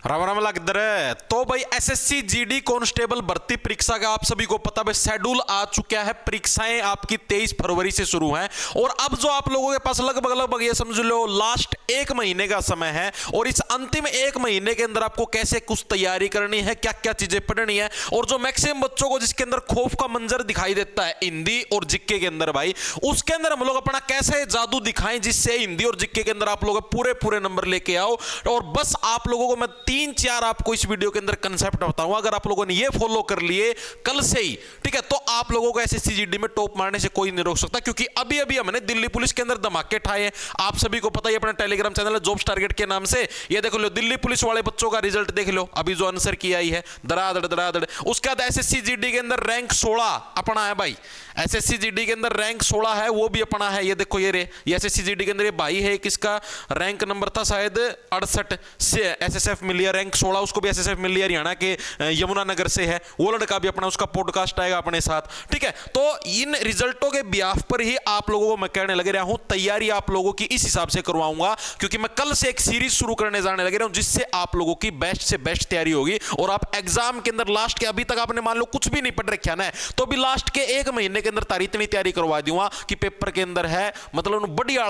राम राम लग रहा। तो भाई एसएससी जीडी कांस्टेबल भर्ती परीक्षा का आप सभी को पता है शेड्यूल आ चुका है। परीक्षाएं आपकी 23 फरवरी से शुरू हैं और अब जो आप लोगों के पास लगभग ये समझ लो लास्ट एक महीने का समय है और इस अंतिम एक महीने के अंदर आपको कैसे कुछ तैयारी करनी है, क्या क्या चीजें पढ़नी है और जो मैक्सिमम बच्चों को जिसके अंदर खौफ का मंजर दिखाई देता है हिंदी और जीके के अंदर भाई, उसके अंदर हम लोग अपना कैसे जादू दिखाएं जिससे हिंदी और जीके के अंदर आप लोग पूरे नंबर लेके आओ। और बस आप लोगों को मैं 3-4 आपको इस वीडियो के अंदर कंसेप्ट बताऊंगा, अगर आप लोगों ने ये फॉलो कर लिए कल से ही, ठीक है, तो आप लोगों को एसएससी जीडी में टॉप मारने से कोई नहीं रोक सकता। क्योंकि अभी अभी हमने दिल्ली पुलिस के अंदर धमाके ठाए हैं, आप सभी को पता है, अपना टेलीग्राम चैनल है जॉब्स टारगेट के नाम से, ये देखो लो दिल्ली पुलिस वाले बच्चों का रिजल्ट देख लो, अभी जो आंसर की आई है दरादड़। उसके बाद एसएससी जीडी के अंदर रैंक 16 अपना है भाई, एसएससी जीडी के अंदर रैंक 16 है, वो भी अपना है। ये देखो ये एसएससी जीडी के अंदर ये भाई है, किसका रैंक नंबर था शायद 68 से एसएसएफ मिल लिया, रैंक 16 उसको भी एसएसएफ मिल लिया, हरियाणा के यमुनानगर से है, वो लड़का भी अपना, उसका पॉडकास्ट आएगा अपने साथ, ठीक है। तो इन रिजल्टों के ब्याफ पर ही आप लोगों को मैं कहने लग रहा हूं, तैयारी आप लोगों की इस हिसाब से करवाऊंगा क्योंकि मैं कल से एक सीरीज शुरू करने जाने लग रहा हूं जिससे आप लोगों की बेस्ट से बेस्ट तैयारी होगी और आप एग्जाम के अंदर लास्ट के, अभी तक आपने मान लो कुछ भी नहीं पढ़ रखा ना, तो भी लास्ट के एक महीने के अंदर तारी इतनी तैयारी करवा दूंगा कि पेपर के अंदर है मतलब बढ़िया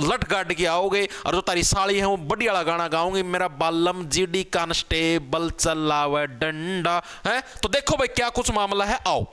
लट गाड़ के आओगे और जो तारी साली है वो बढ़िया गाना गाओगे, मेरा बालम जीडी कांस्टेबल चलावे डंडा है। तो देखो भाई क्या कुछ मामला है, आओ।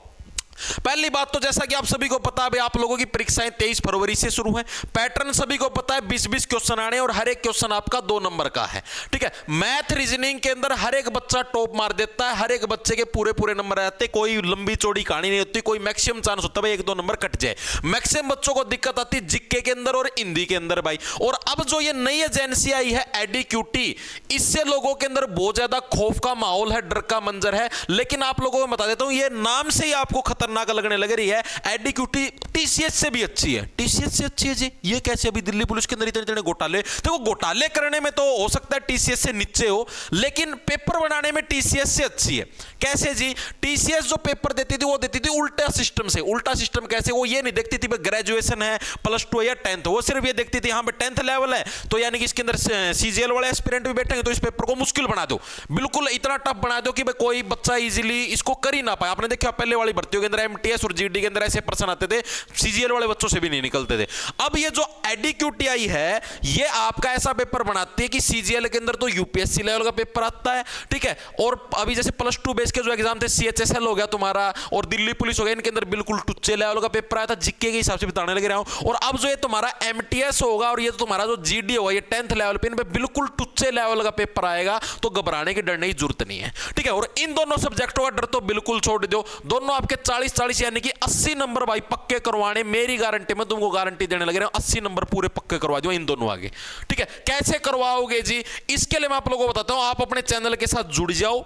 पहली बात तो जैसा कि आप सभी को पता है आप लोगों की परीक्षाएं 23 फरवरी से शुरू हैं। पैटर्न सभी को पता है, 20-20 क्वेश्चन आने और हर एक क्वेश्चन आपका 2 नंबर का है, ठीक है। मैथ रीजनिंग के अंदर हर एक बच्चा टॉप मार देता है, हर एक बच्चे के पूरे नंबर आते, कोई लंबी चौड़ी कहानी नहीं होती, कोई मैक्सिमम चांस होता है 1-2 नंबर कट जाए। मैक्सिमम बच्चों को दिक्कत आती है जीके के अंदर और हिंदी के अंदर भाई। और अब जो ये नई एजेंसी आई है एडीक्यूटी, इससे लोगों के अंदर बहुत ज्यादा खौफ का माहौल है, डर का मंजर है। लेकिन आप लोगों को बता देता हूं, ये नाम से ही आपको खतरनाक लगने लग रही है। एडीक्यूटी टीसीएस से भी अच्छी है, टीसीएस से अच्छी है जी। ये कैसे, अभी दिल्ली पुलिस के अंदर इतने घोटाले, देखो घोटाले करने में तो हो सकता है टीसीएस से नीचे हो, लेकिन पेपर बनाने में टीसीएस से अच्छी है। कैसे जी? टीसीएस जो पेपर देती थी वो देती थी उल्टा सिस्टम से। उल्टा सिस्टम कैसे? वो ये नहीं देखती थी ग्रेजुएशन है, +2 या 10th, वो सिर्फ ये देखती थी हाँ 10th लेवल है तो यानी कि इसके अंदर सीजीएल वाले एस्पिरेंट भी बैठेंगे तो इस पेपर को मुश्किल बना दो, बिल्कुल इतना टफ बना दो कि भाई कोई बच्चा इजीली इसको कर ही ना पाए। आपने देखा पहले वाली भर्तियों के अंदर एमटीएस और जीडी के अंदर ऐसे प्रश्न आते थे, सीजीएल वाले बच्चों से भी नहीं निकलते थे। अब ये जो एडीक्यूटी आई है ये आपका ऐसा पेपर बनाती है कि सीजीएल के अंदर तो यूपीएससी लेवल का पेपर आता है, ठीक है। और अभी जैसे +2 बेस के जो एग्जाम थे, सीएचएसएल हो गया तुम्हारा और दिल्ली पुलिस हो गया, इनके अंदर बिल्कुल टुच्चे लेवल का पेपर आया था, जीके के हिसाब से बताने लग रहा हूं। और अब जो ये तुम्हारा एमटीएस होगा और ये तो तुम्हारा जो जीडी होगा, ये 10th लेवल पे, इन पे बिल्कुल टुच्चे लेवल का पेपर आएगा, तो घबराने की डरने की जरूरत नहीं है, ठीक है। और इन दोनों सब्जेक्टों का डर तो बिल्कुल छोड़ दो, दोनों आपके 40-40 यानी कि 80 नंबर भाई पक्के करवाने, मेरी गारंटी, मैं तुमको गारंटी देने लग रहा हूं, 80 नंबर पूरे पक्के करवा दूंगा इन दोनों आगे, ठीक है। कैसे करवाओगे जी? इसके लिए मैं आप लोगों को बताता हूं, आप अपने चैनल के साथ जुड़ जाओ।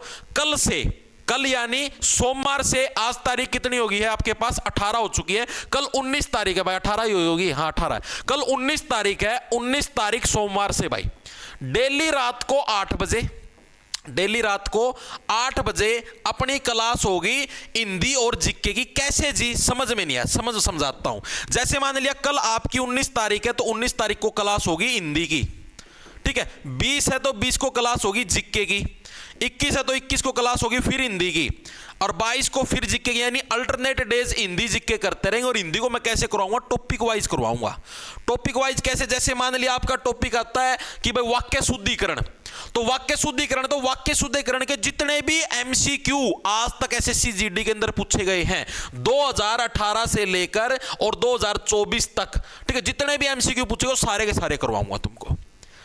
कल यानी सोमवार से, आज तारीख कितनी होगी है आपके पास? 18 हो चुकी है, कल 19 तारीख है भाई, 18 ही होगी, हाँ 18 है, कल 19 तारीख है। 19 तारीख सोमवार से भाई डेली रात को 8 बजे अपनी क्लास होगी हिंदी और जीके की। कैसे जी? समझ में नहीं आया, समझाता हूं। जैसे मान लिया कल आपकी 19 तारीख है तो 19 तारीख को क्लास होगी हिंदी की, ठीक है। 20 है तो 20 को क्लास होगी जीके की, 21 है तो 21 को क्लास होगी फिर हिंदी की, और 22 को फिर जीके की, यानी अल्टरनेट डेज हिंदी जीके करते रहेंगे। और हिंदी को मैं कैसे करवाऊंगा? टॉपिक वाइज करवाऊंगा। टॉपिक वाइज कैसे? जैसे मान लिया आपका टॉपिक आता है कि भाई वाक्य शुद्धिकरण, तो वाक्य शुद्धिकरण के जितने भी एमसीक्यू आज तक एसएससी जीडी के अंदर पूछे गए हैं 2018 से लेकर और 2024 तक, ठीक है, जितने भी एमसीक्यू पूछे गए सारे के सारे करवाऊंगा तुमको,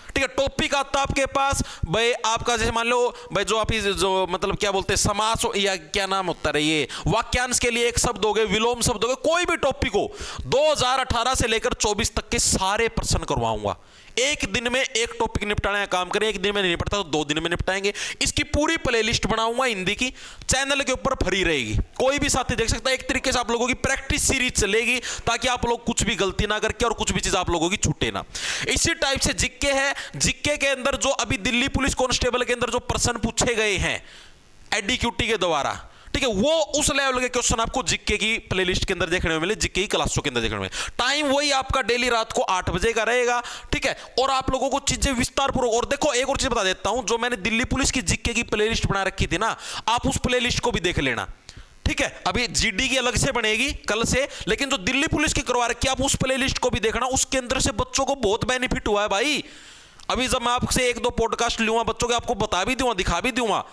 ठीक है। टॉपिक आता आपके पास भाई आपका, जैसे मान लो भाई जो आप जो मतलब क्या बोलते हैं समास या क्या नाम होता है, ये वाक्यांश के लिए एक शब्द हो गए, विलोम शब्द हो गए, कोई भी टॉपिक हो, 2018 से लेकर 24 तक के सारे प्रश्न करवाऊंगा। एक दिन में एक टॉपिक निपटाने का काम करें, एक दिन में नहीं निपटता तो 2 दिन में निपटाएंगे। इसकी पूरी प्लेलिस्ट बनाऊंगा हिंदी की, चैनल के ऊपर फ्री रहेगी, कोई भी साथी देख सकता है। एक तरीके से आप लोगों की प्रैक्टिस सीरीज चलेगी ताकि आप लोग कुछ भी गलती ना करके और कुछ भी चीज आप लोगों की छूटे ना। इसी टाइप से जीके है, जीके के अंदर जो अभी दिल्ली पुलिस कांस्टेबल के अंदर जो प्रश्न पूछे गए हैं एडीक्यूटी के द्वारा, ठीक है, वो उस लेवल के क्वेश्चन आपको जीके की प्लेलिस्ट के अंदर देखने को मिले, जीके की क्लासों के अंदर देखने को मिले। टाइम वही आपका डेली रात को 8 बजे का रहेगा, ठीक है। और आप लोगों को चीजें विस्तार पूर्वक, और देखो एक और चीज बता देता हूं, जो मैंने दिल्ली पुलिस की जीके की प्लेलिस्ट बना रखी थी ना, आप उस प्लेलिस्ट को भी देख लेना, ठीक है। अभी जीडी की अलग से बनेगी कल से, लेकिन जो दिल्ली पुलिस की करवा रखी है आप उस प्लेलिस्ट को भी देखना, उसके अंदर से बच्चों को बहुत बेनिफिट हुआ है भाई। अभी जब मैं आपसे 1-2 पॉडकास्ट लूंगा बच्चों के, आपको बता भी दूंगा, दिखा भी दूंगा,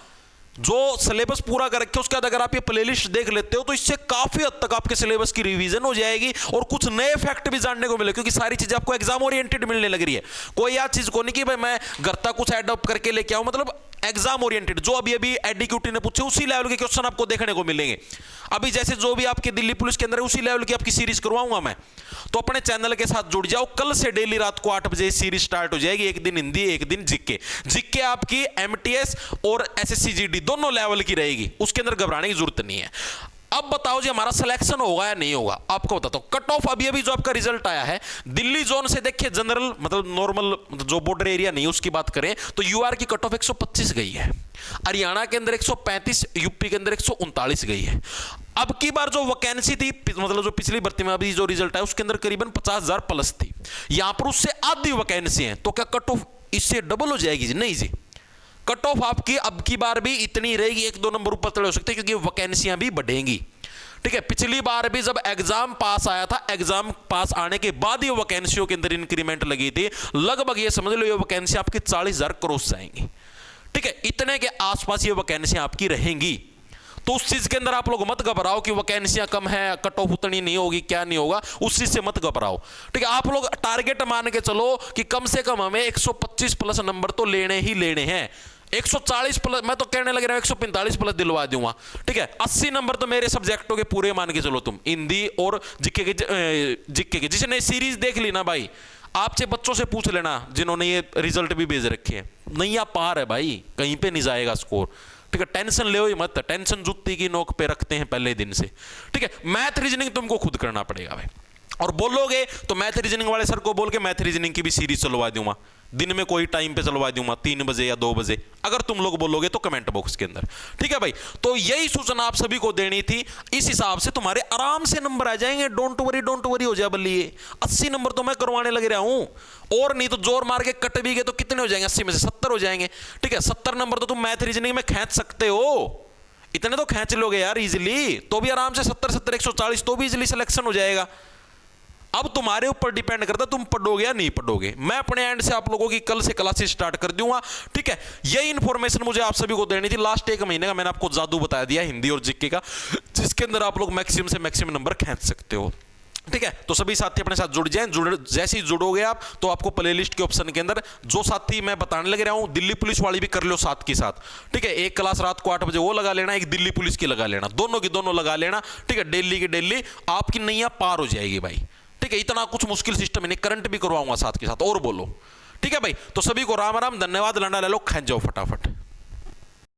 जो सिलेबस पूरा कर रखे उसके बाद अगर आप ये प्लेलिस्ट देख लेते हो तो इससे काफी हद तक आपके सिलेबस की रिवीजन हो जाएगी और कुछ नए फैक्ट भी जानने को मिले, क्योंकि सारी चीजें आपको एग्जाम ओरिएंटेड मिलने लग रही है। कोई याद चीज को नहीं कि भाई मैं घर तक कुछ एडॉप्ट करके लेके आऊं, मतलब एग्जाम ओरिएंटेड, जो अभी अभी एडीक्यूटी ने पूछे उसी लेवल के क्वेश्चन आपको देखने को मिलेंगे। अभी जैसे जो भी आपके दिल्ली पुलिस के अंदर है उसी लेवल की आपकी सीरीज करवाऊंगा मैं, तो अपने चैनल के साथ जुड़ जाओ। कल से डेली रात को 8 बजे सीरीज स्टार्ट हो जाएगी, एक दिन हिंदी एक दिन जीके। जीके आपकी एमटीएस और एसएससी जीडी दोनों लेवल की रहेगी, उसके अंदर घबराने की जरूरत नहीं है। अब बताओ जी हमारा सिलेक्शन होगा या नहीं होगा, आपको बताता हूं। कट ऑफ अभी अभी जो आपका रिजल्ट आया है दिल्ली जोन से, देखिए जनरल मतलब नॉर्मल जो बॉर्डर एरिया नहीं उसकी बात करें तो यूआर की कट ऑफ 125 गई है, हरियाणा के अंदर 135, यूपी के अंदर 139 गई है। अब की बार जो वैकेंसी थी, मतलब जो पिछली भर्ती में अभी जो रिजल्ट है उसके अंदर करीबन 50,000 प्लस थी, यहां पर उससे आधी वैकेंसी है, तो क्या कट ऑफ इससे डबल हो जाएगी जी? नहीं जी, कट ऑफ आपकी अब की बार भी इतनी रहेगी, 1-2 नंबर ऊपर चढ़ हो सकते हैं क्योंकि वैकेंसियां भी बढ़ेंगी, ठीक है। पिछली बार भी जब एग्जाम पास आया था, एग्जाम पास आने के बाद ही वैकेंसियों के अंदर इंक्रीमेंट लगी थी, लगभग ये समझ लो ये वैकेंसी आपकी 40,000 क्रॉस जाएंगी, ठीक है। इतने के आसपास ये वैकेंसियां आपकी रहेंगी, तो उस चीज के अंदर आप लोग मत घबराओ कि वैकेंसियां कम है, कट ऑफ उतनी नहीं होगी, क्या नहीं होगा, उस चीज से मत घबराओ, ठीक है। आप लोग टारगेट मान के चलो कि कम से कम हमें 125 प्लस नंबर तो लेने ही लेने हैं। 140 प्लस, मैं तो कहने लग रहा हूं 145 प्लस दिलवा दूंगा, ठीक है। 80 नंबर तो मेरे सब्जेक्टों के पूरे मान के चलो तुम, हिंदी और जीके के। जिसने सीरीज देख ली ना भाई, आपसे बच्चों से पूछ लेना जिन्होंने ये रिजल्ट भी भेज रखे हैं, नहीं आप पार है भाई, कहीं पे नहीं जाएगा स्कोर, ठीक है। टेंशन ले ही मत, टेंशन जुत्ती की नोक पे रखते हैं पहले दिन से, ठीक है। मैथ रीजनिंग तुमको खुद करना पड़ेगा भाई, और बोलोगे तो मैथ रीजनिंग वाले सर को बोल के मैथ रीजनिंग की भी सीरीज चलवा दूंगा, दिन में कोई टाइम पे चलवा दूंगा, 3 बजे या 2 बजे, अगर तुम लोग बोलोगे तो कमेंट बॉक्स के अंदर, ठीक है भाई। तो यही सूचना आप सभी को देनी थी, इस हिसाब से तुम्हारे आराम से नंबर आ जाएंगे, डोंट वरी हो जाए बल्ली। 80 नंबर तो मैं करवाने लग रहा हूं, और नहीं तो जोर मार के कट भी गए तो कितने हो जाएंगे, 80 में से 70 हो जाएंगे, ठीक है। 70 नंबर तो तुम मैथ रीजनिंग में खींच सकते हो, इतने तो खींच लोगे यार इजिली, तो भी आराम से 70 140 तो भी इजिली सिलेक्शन हो जाएगा। अब तुम्हारे ऊपर डिपेंड करता है तुम पढ़ोगे या नहीं पढ़ोगे। मैं अपने एंड से आप लोगों की कल से क्लासेस स्टार्ट कर दूंगा, ठीक है। यही इंफॉर्मेशन मुझे आप सभी को देनी थी। लास्ट 1 महीने का मैंने आपको जादू बता दिया हिंदी और जीके का, जिसके अंदर आप लोग मैक्सिमम से मैक्सिमम नंबर खींच सकते हो, ठीक है। तो सभी साथी अपने साथ जुड़ जाएं, जैसे ही जुड़ोगे आप तो आपको प्लेलिस्ट के ऑप्शन के अंदर जो साथी मैं बताने लग रहा हूं, दिल्ली पुलिस वाली भी कर लो साथ के साथ, ठीक है। एक क्लास रात को 8 बजे वो लगा लेना, एक दिल्ली पुलिस की लगा लेना, दोनों की दोनों लगा लेना, ठीक है। डेली की डेली आपकी नैया पार हो जाएगी भाई, ठीक है। इतना कुछ मुश्किल सिस्टम नहीं, करंट भी करवाऊंगा साथ के साथ, और बोलो, ठीक है भाई। तो सभी को राम राम, धन्यवाद, लंडा ले लो, खींच जाओ फटाफट।